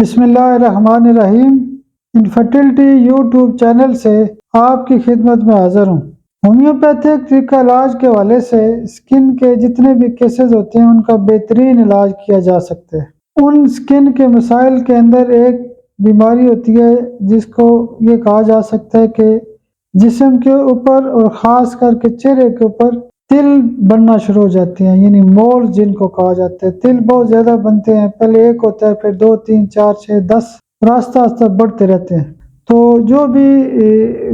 بسم اللہ الرحمن الرحیم۔ انفرٹیلٹی یوٹیوب چینل سے آپ کی خدمت میں حاضر ہوں۔ ہومیوپیتھک طریقہ علاج کے حوالے سے سکن کے جتنے بھی کیسز ہوتے ہیں ان کا بہترین علاج کیا جا سکتا ہے۔ ان سکن کے مسائل کے اندر ایک بیماری ہوتی ہے جس کو یہ کہا جا سکتا ہے کہ جسم کے اوپر اور خاص کر کے چہرے کے اوپر تل بننا شروع ہو جاتے ہیں، یعنی مول جن کو کہا جاتا ہے۔ تل بہت زیادہ بنتے ہیں، پہلے ایک ہوتا ہے، پھر 2 3 4 6 10 اور آہستہ آہستہ بڑھتے رہتے ہیں۔ تو جو بھی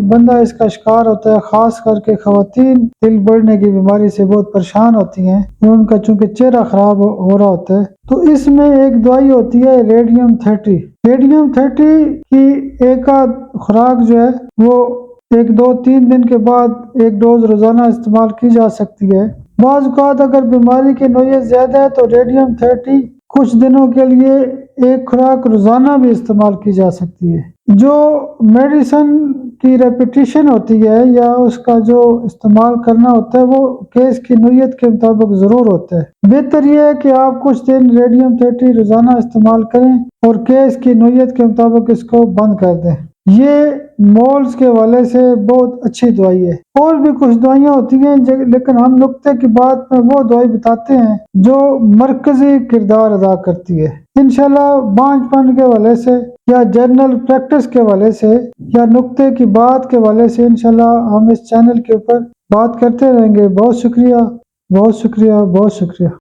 بندہ اس کا شکار ہوتا ہے، خاص کر کے خواتین تل بڑھنے کی بیماری سے بہت پریشان ہوتی ہیں اور ان کا چونکہ چہرہ خراب ہو رہا ہوتا ہے، تو اس میں ایک دوائی ہوتی ہے ریڈیم 30۔ ریڈیم 30 کی ایک آدھ خوراک جو ہے وہ 1 2 3 دن کے بعد ایک ڈوز روزانہ استعمال کی جا سکتی ہے۔ بعض اوقات اگر بیماری کی نوعیت زیادہ ہے تو ریڈیم 30 کچھ دنوں کے لیے ایک خوراک روزانہ بھی استعمال کی جا سکتی ہے۔ جو میڈیسن کی ریپیٹیشن ہوتی ہے یا اس کا جو استعمال کرنا ہوتا ہے وہ کیس کی نوعیت کے مطابق ضرور ہوتا ہے۔ بہتر یہ ہے کہ آپ کچھ دن ریڈیم 30 روزانہ استعمال کریں اور کیس کی نوعیت کے مطابق اس کو بند کر دیں۔ یہ مولز کے حوالے سے بہت اچھی دوائی ہے۔ اور بھی کچھ دوائیاں ہوتی ہیں لیکن ہم نقطے کی بات میں وہ دوائی بتاتے ہیں جو مرکزی کردار ادا کرتی ہے۔ انشاءاللہ بانجھ پن کے حوالے سے یا جنرل پریکٹس کے حوالے سے یا نقطے کی بات کے حوالے سے انشاءاللہ ہم اس چینل کے اوپر بات کرتے رہیں گے۔ بہت شکریہ، بہت شکریہ، بہت شکریہ۔